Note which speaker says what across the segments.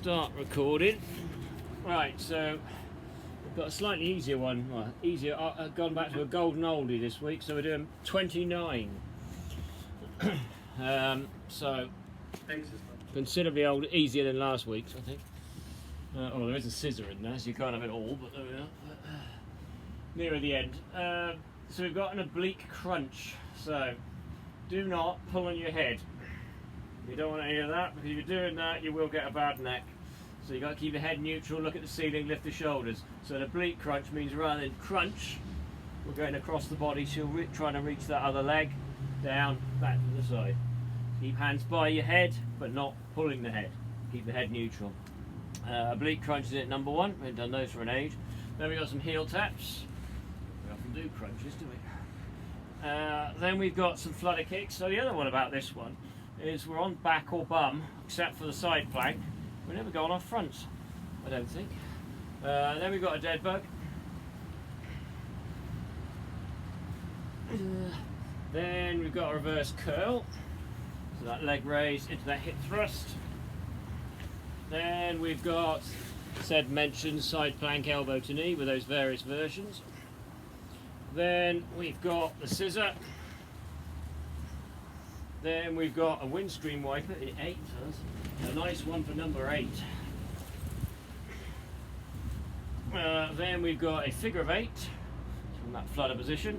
Speaker 1: start recording. Right, so we've got a slightly easier one. Well, easier. I've gone back to a golden oldie this week, so we're doing 29. So considerably easier than last week's, I think. Oh, there is a scissor in there, so you can't have it all, but there we are. Nearer the end. So we've got an oblique crunch. So do not pull on your head. You don't want any of that, because if you're doing that, you will get a bad neck. So you've got to keep your head neutral, look at the ceiling, lift the shoulders. So an oblique crunch means rather than crunch, we're going across the body, so you're trying to reach that other leg, down, back to the side. Keep hands by your head, but not pulling the head. Keep the head neutral. Oblique crunch is at number 1. We haven't done those for an age. Then we've got some heel taps. We often do crunches, do we? Then we've got some flutter kicks. So the other one about this one is we're on back or bum, except for the side plank. We never go on our fronts, I don't think. Then we've got a dead bug. Then we've got a reverse curl. So that leg raise into that hip thrust. Then we've got said mentioned side plank elbow to knee with those various versions. Then we've got the scissor. Then we've got a windscreen wiper in 8, a nice one for number 8. Then we've got a figure of 8 from that flutter position.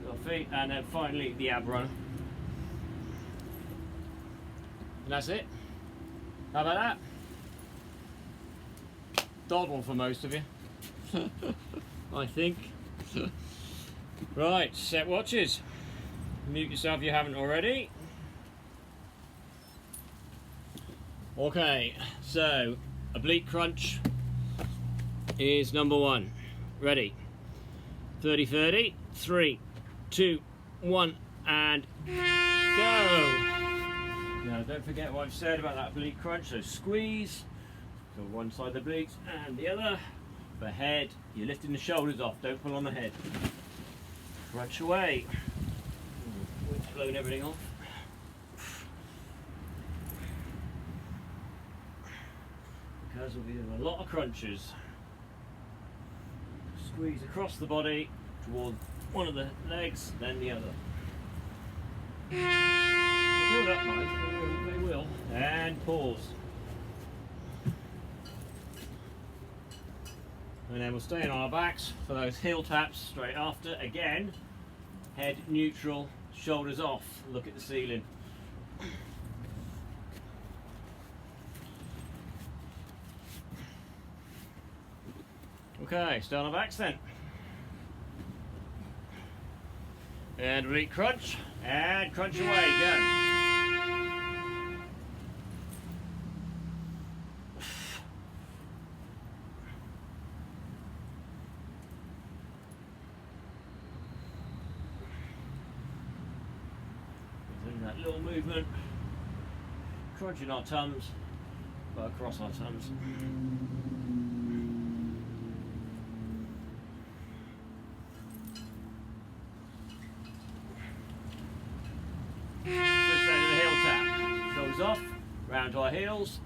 Speaker 1: Got feet, and then finally the ab runner. And that's it. How about that? Dawdle for most of you, I think. Right, set watches. Mute yourself if you haven't already. Okay, so oblique crunch is number 1. Ready? 30-30. 3, 2, 1, and go. Now don't forget what I've said about that oblique crunch. So squeeze, so one side of the obliques and the other. For head, you're lifting the shoulders off, don't pull on the head. Crunch away. Wind's blowing everything off. Because we'll be doing a lot of crunches. Squeeze across the body toward one of the legs, then the other. Build up nice, they will. And pause. And then we'll stay on our backs for those heel taps straight after. Again, head neutral, shoulders off, look at the ceiling. Okay, stay on our backs then. And oblique crunch, and crunch away, go. That little movement, crunching our tums, but across our tums. Switch down to the heel tap. Shoulders off, round to our heels.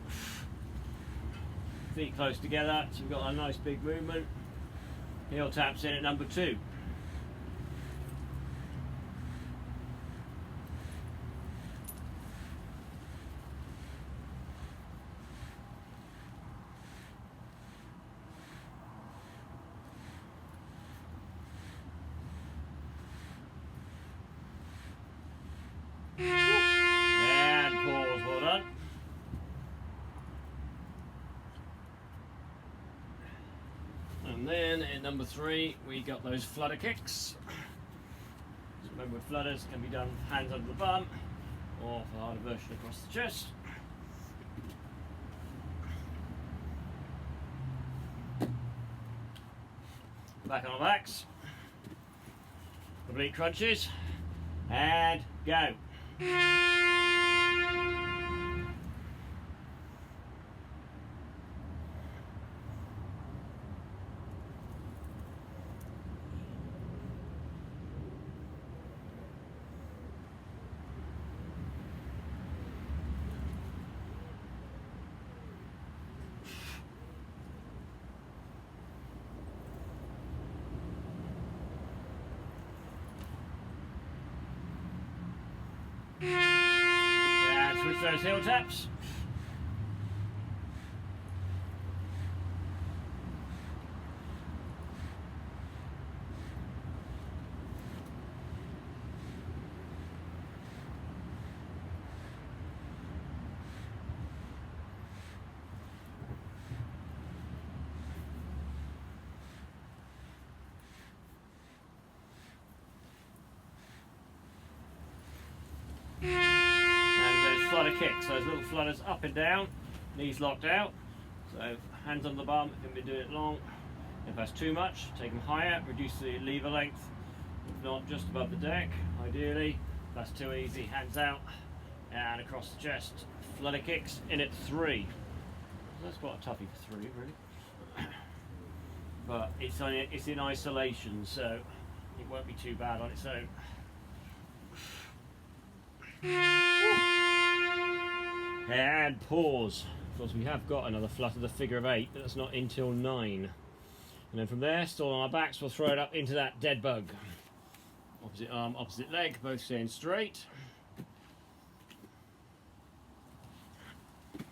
Speaker 1: Feet close together, so we've got a nice big movement. Heel taps in at number 2. And pause, well done. And then at number 3, we got those flutter kicks. So remember, with flutters can be done hands under the bum, or for a harder version across the chest. Back on our backs. Oblique crunches. And go. those heel taps. Flutter kicks, those little flutters up and down, knees locked out, so hands on the bum if you've been doing it long. If that's too much, take them higher, reduce the lever length, if not just above the deck, ideally. If that's too easy, hands out and across the chest. Flutter kicks in at 3. That's quite a toughie for 3, really. But it's in isolation, so it won't be too bad on its own. And pause. Of course, we have got another flutter, the figure of 8, but that's not until 9. And then from there, still on our backs, we'll throw it up into that dead bug. Opposite arm, opposite leg, both staying straight. Good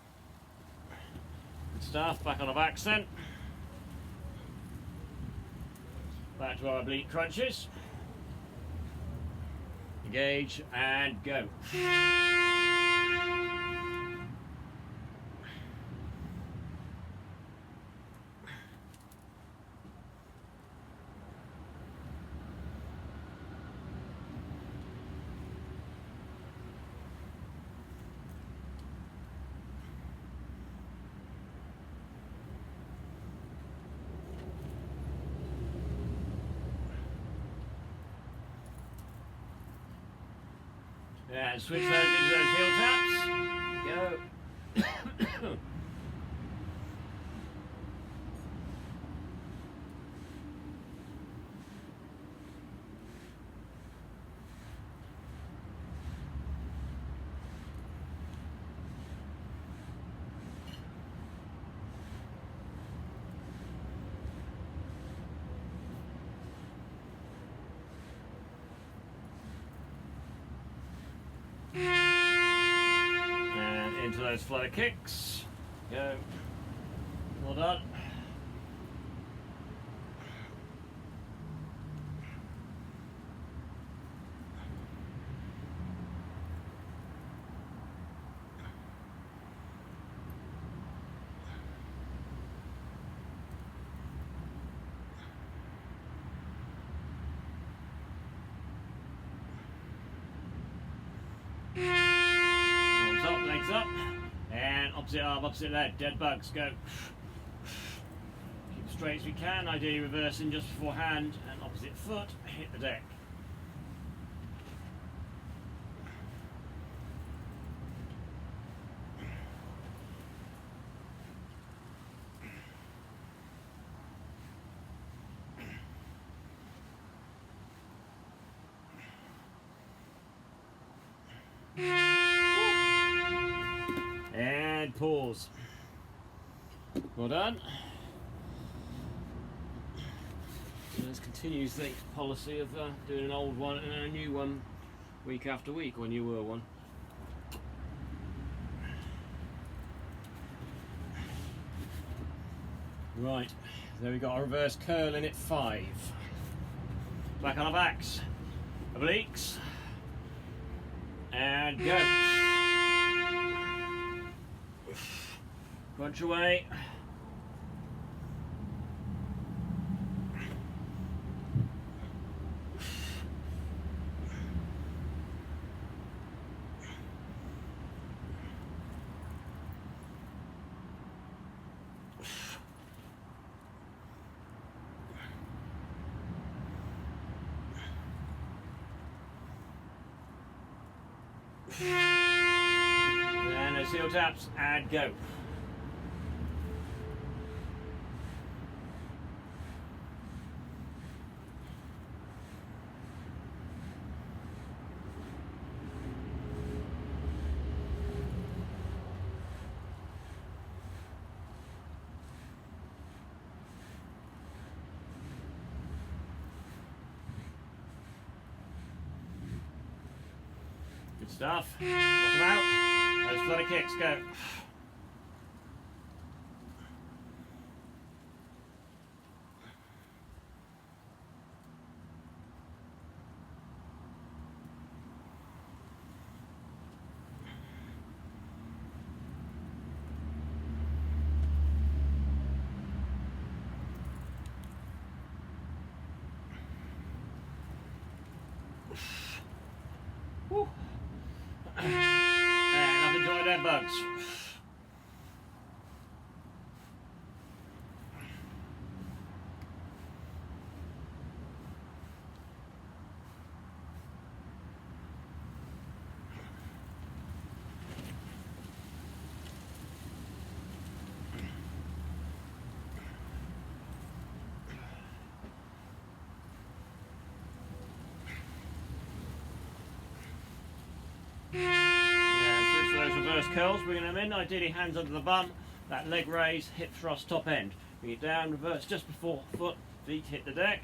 Speaker 1: stuff. Back on our backs then. Back to our oblique crunches. Engage and go. And switch those into those heel taps. Go. And into those flutter kicks. Go. Well done. Arms up, legs up, and opposite arm, opposite leg, dead bugs, go. Keep as straight as we can, ideally reversing just before hand, and opposite foot, hit the deck. And pause. Well done. This continues the policy of doing an old one and a new one week after week, or a newer one. Right, there we got a reverse curl in at 5. Back on our backs. Obliques. And go. Crunch away. And those heel taps and go. Good stuff. Lock them out. Those Flutter kicks, go. Woo. And I've enjoyed Deadbugs. Reverse curls, bringing them in, ideally hands under the bum, that leg raise, hip thrust, top end. Bring it down, reverse just before feet hit the deck.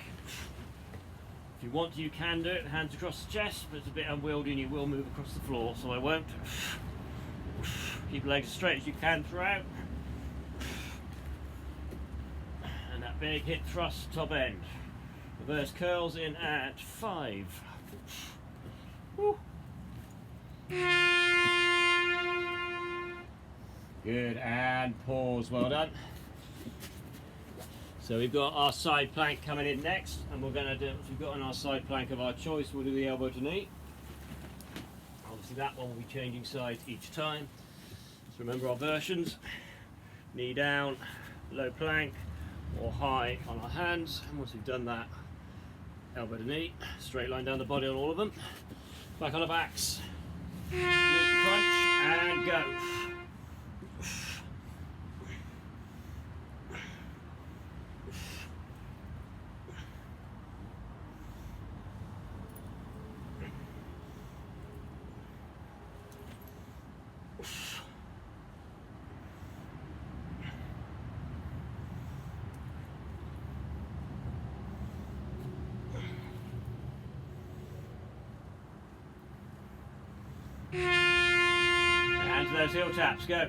Speaker 1: If you want to, you can do it, hands across the chest, but it's a bit unwieldy and you will move across the floor, so I won't. Keep the legs as straight as you can throughout. And that big hip thrust, top end. Reverse curls in at 5. Woo. Good, and pause, well done. So we've got our side plank coming in next, and we're going to do, if we've got on our side plank of our choice, we'll do the elbow to knee. Obviously that one will be changing sides each time. So remember our versions, knee down, low plank, or high on our hands. And once we've done that, elbow to knee, straight line down the body on all of them. Back on the backs, knee crunch, and go. And to those heel taps, go.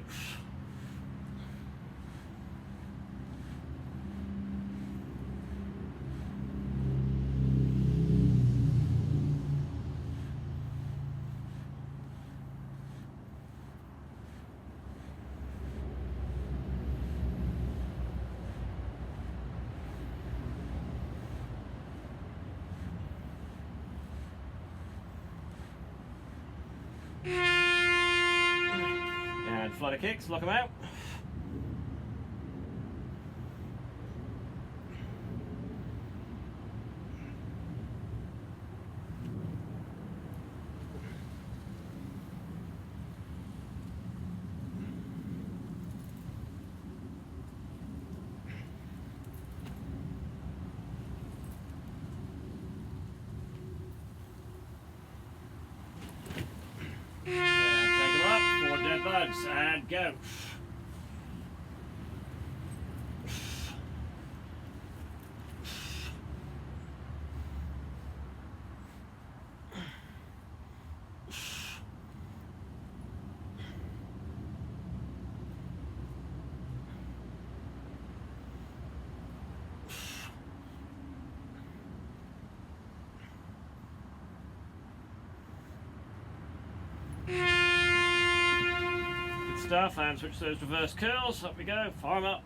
Speaker 1: And flutter kicks, lock them out. Deadbugs, and go. Stuff, and switch those reverse curls. Up we go, fire them up.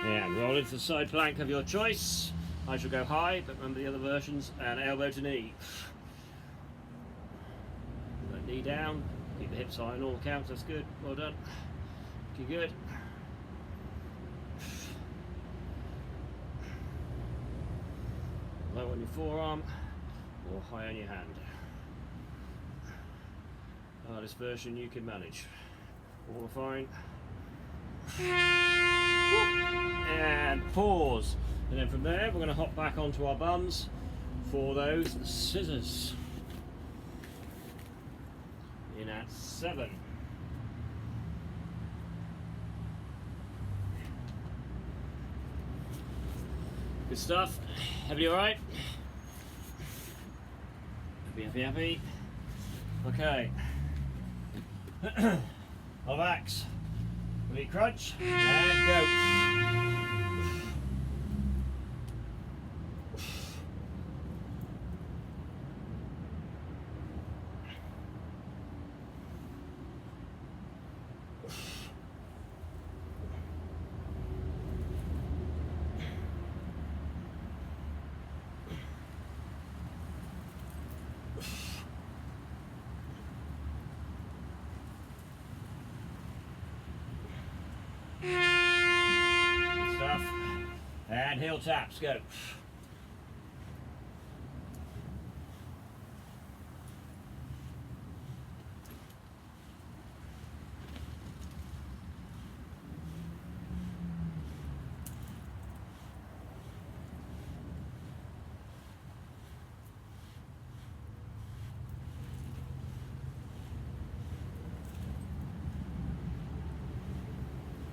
Speaker 1: And roll into the side plank of your choice. I shall go high, but remember the other versions, and elbow to knee. Put knee down, keep the hips high on all counts, that's good, well done. Looking good. Low on your forearm, or high on your hand. Hardest version you can manage. All fine. and pause. And then from there, we're going to hop back onto our bums for those scissors. In at 7. Good stuff. Everybody all right? Happy. Okay. Relax. Oblique crunch and go. Stuff. And heel taps, go.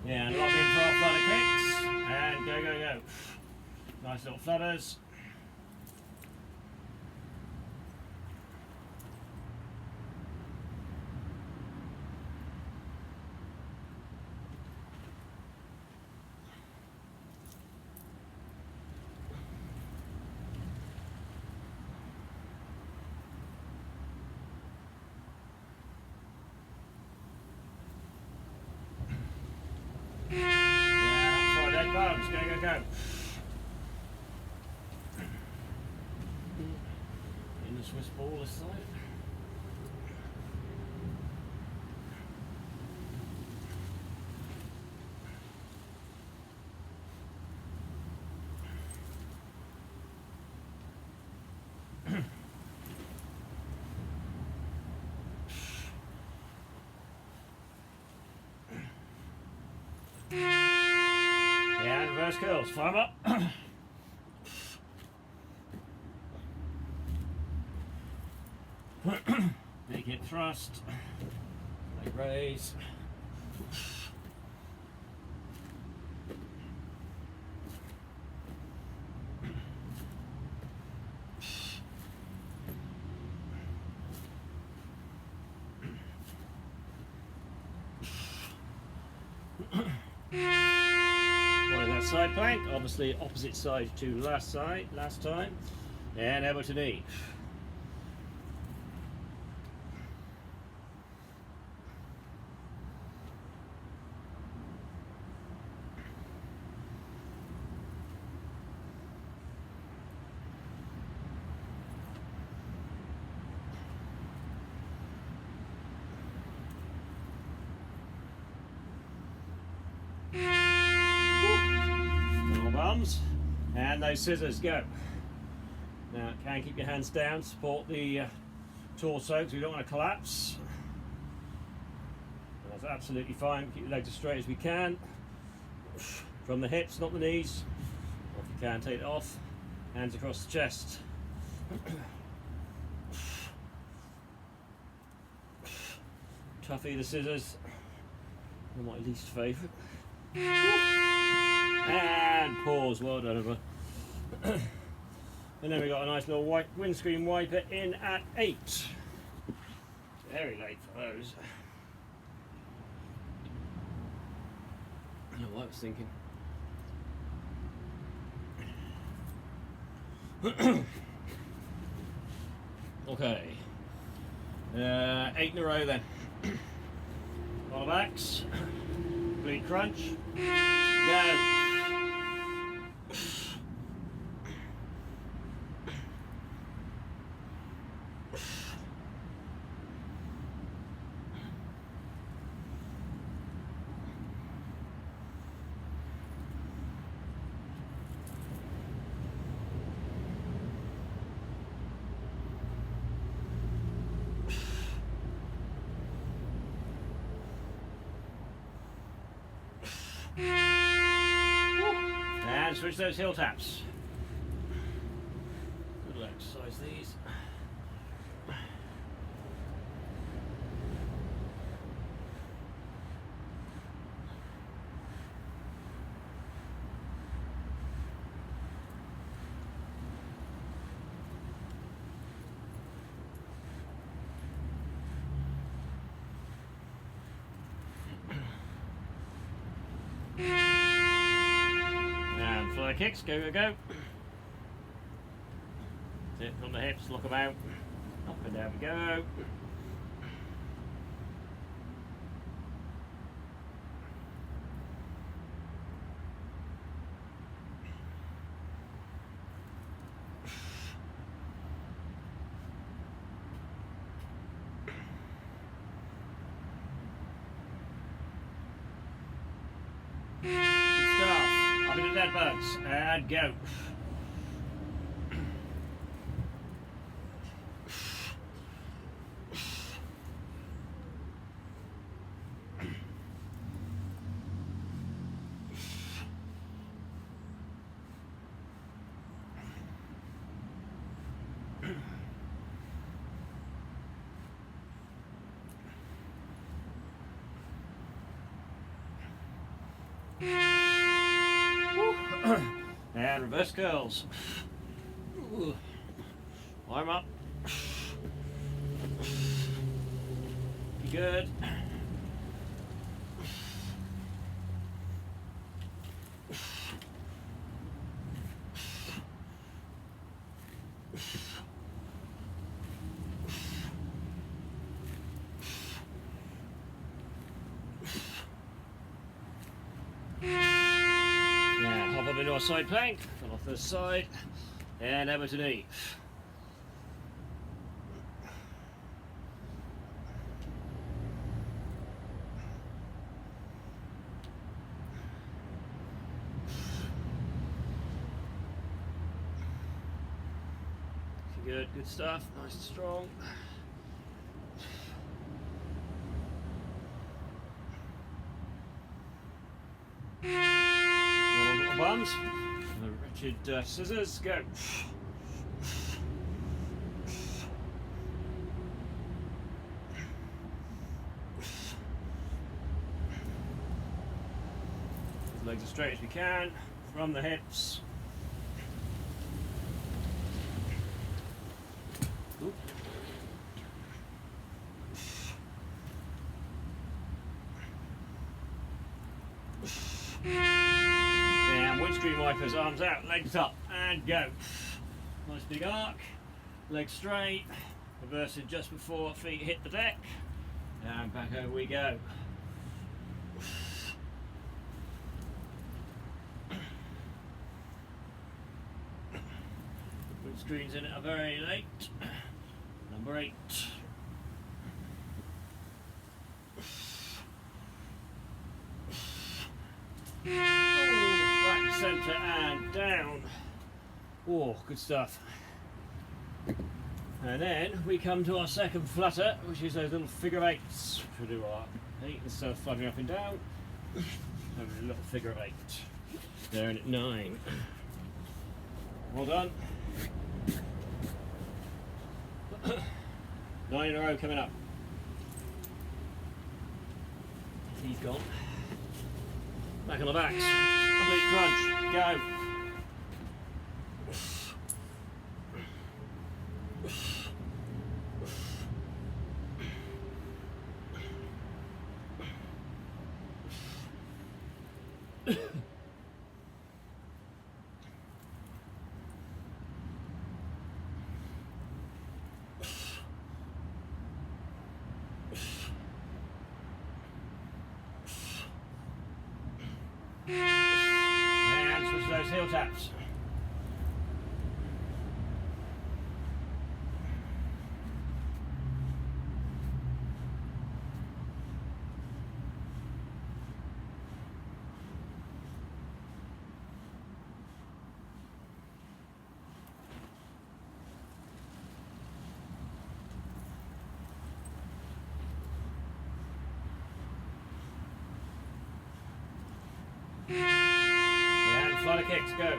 Speaker 1: Yeah, and lock in for our flutter kicks, and go. Nice little flutters. Deadbugs, go. In the Swiss ball this side. And reverse curls, fire 'em up. Big hip thrust, leg raise. Side plank, obviously opposite side to last time, and elbow to knee. Bums, and those scissors, go. Now, can keep your hands down, support the torso because we don't want to collapse. That's absolutely fine. Keep your legs as straight as we can. From the hips, not the knees. Or if you can, take it off. Hands across the chest. Tuffy the scissors. They're my least favourite. And pause, well done everyone. And then we got a nice little white windscreen wiper in at 8. Very late for those. I don't know what I was thinking. Okay. 8 in a row then. Ball backs. Oblique crunch. Go. switch those heel taps. Good exercise these. And fly kicks, go, go, go. Sit on the hips, lock them out. Up and down we go. Up into Deadbugs and go. And reverse curls. Arm up. Be good. Into our side plank, come off this side, and elbow to knee. Good, good stuff, nice and strong. Bums, the wretched scissors, go. Legs as straight as we can, from the hips. Oop. Windscreen wipers, arms out, legs up, and go. Nice big arc, legs straight, reversing just before feet hit the deck, and back over we go. Windscreens in it are very late. Number 8. Centre and down. Oh, good stuff. And then we come to our second flutter, which is those little figure eights. We'll do our 8 instead of fluttering up and down. Have a little figure 8. There and at 9. Well done. 9 in a row coming up. He's gone. Back on the backs. Oblique crunch. Go. And switch those heel taps. High kicks, go.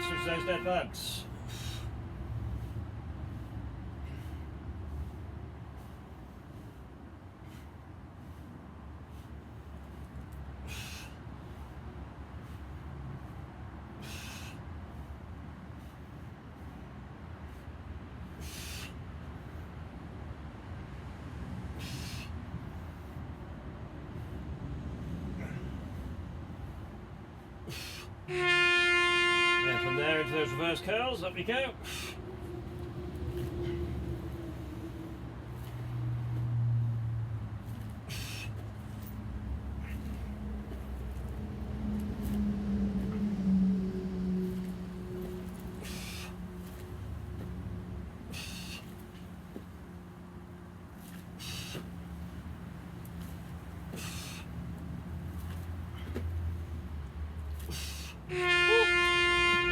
Speaker 1: Switch those Deadbugs. From there into those reverse curls, up we go.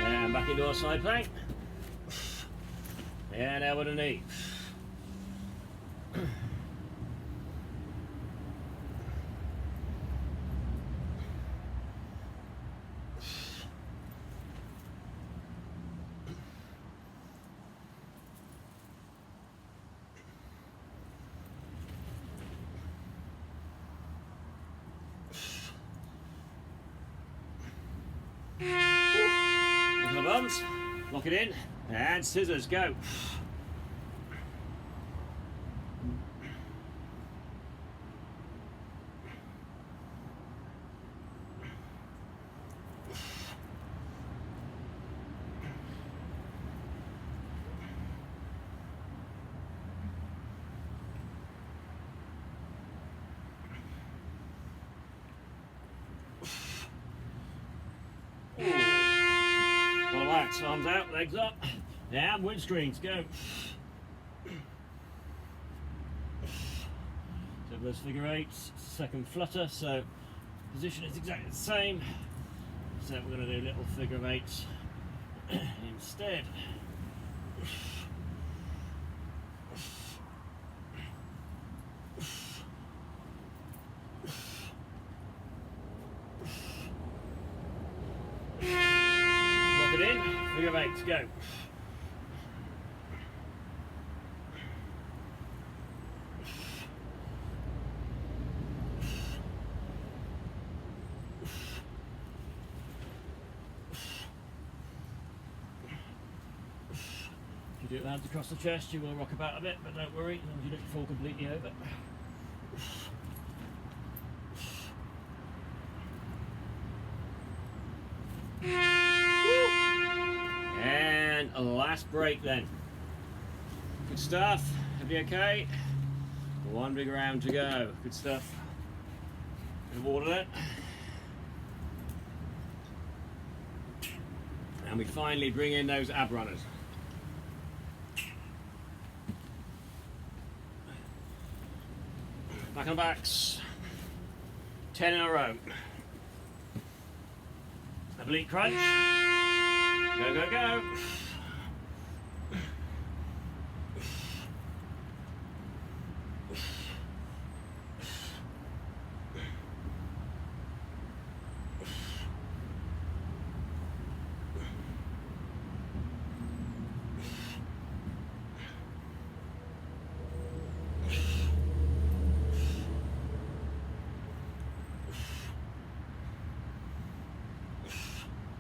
Speaker 1: And back into our side plank. And out with a knee. Look at the bumps, lock it in, and scissors, go. Relax, arms out, legs up, and windscreens, go. So those figure eights, second flutter, so position is exactly the same. So we're going to do little figure eights instead. Figure eights, go. If you do it hands across the chest, you will rock about a bit, but don't worry, as long as you don't fall completely over. And a last break then. Good stuff. Everybody okay? One big round to go. Good stuff. Bit of water then. And we finally bring in those ab runners. Back on backs. 10 in a row. Oblique crunch. Go, go, go.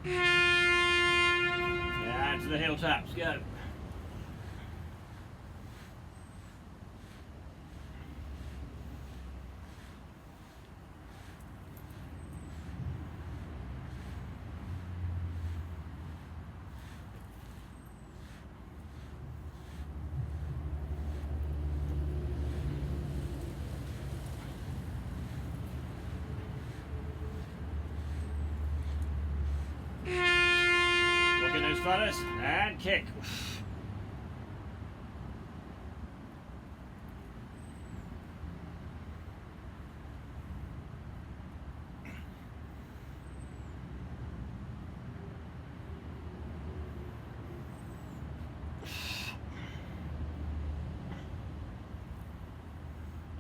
Speaker 1: Yeah, to the heel taps, go. fellas, and kick.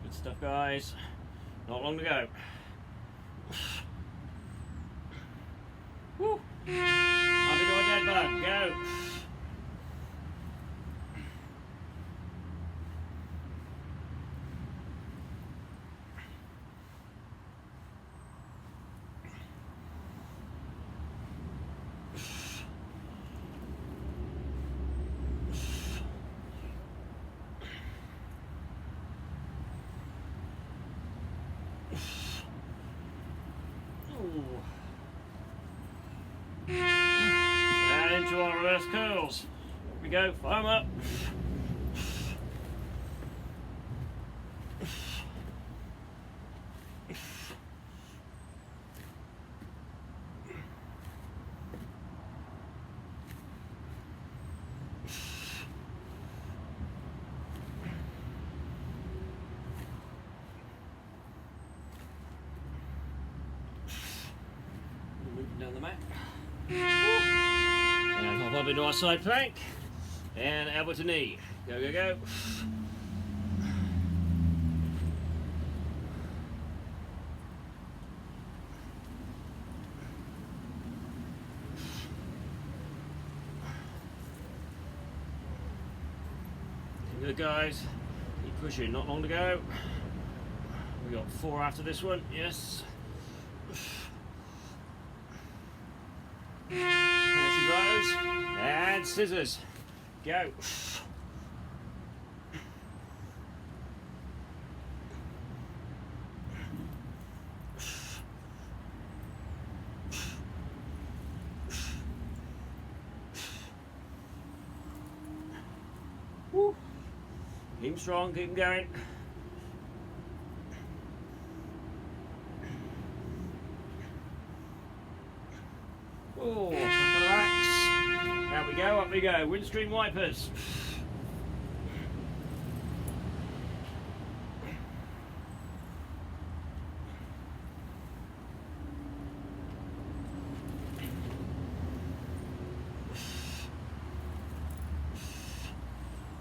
Speaker 1: Good stuff, guys. Not long to go. Woo! Happy to a dead bug. Go! And into our reverse curls. Here we go, foam up. Moving down the mat. And hop up into our side plank. And elbow to knee. Go, go, go. Good, guys. Keep pushing, not long to go. We got 4 after this one, yes. There she goes. And scissors. Go. Woo. Keep them strong, keep them going. Oh, relax. Out we go, up we go. Windscreen wipers.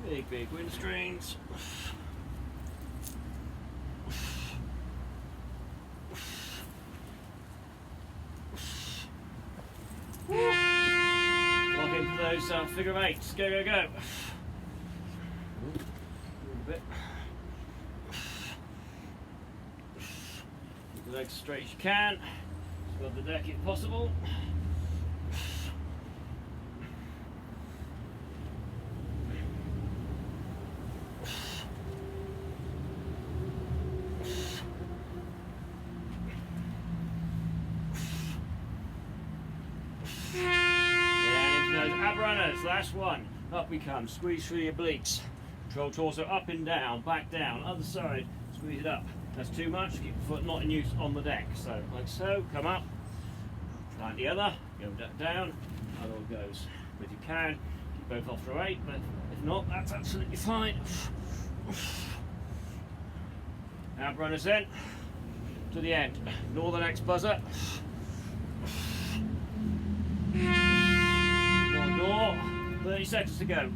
Speaker 1: Big, big windscreens. Lock in for those figure of eights. Go, go, go. A little bit. Keep the legs as straight as you can. Above the deck if possible. Ab runners, last one. Up we come, squeeze through the obliques. Control torso up and down, back down, other side, squeeze it up. That's too much, keep the foot not in use on the deck. So, like so, come up, like the other, go down, other one goes. If you can, keep both off through 8, but if not, that's absolutely fine. Ab runners then, to the end. Ignore the next buzzer. 30 seconds to go.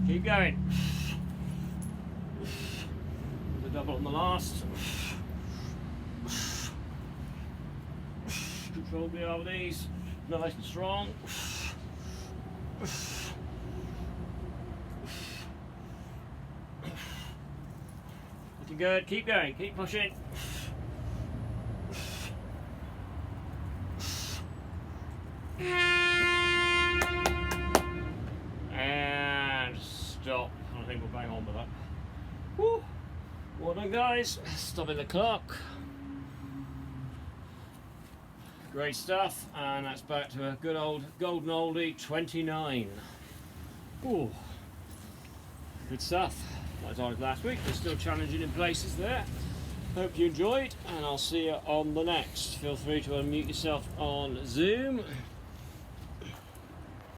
Speaker 1: Keep going. The double on the last. Control behind these. Nice and strong. Looking good. Keep going. Keep pushing. Stop. I think we'll bang on with that. Woo. Well done, guys. Stopping the clock. Great stuff, and that's back to a good old golden oldie 29. Ooh. Good stuff. Like I was last week, they're still challenging in places there. Hope you enjoyed, and I'll see you on the next. Feel free to unmute yourself on Zoom.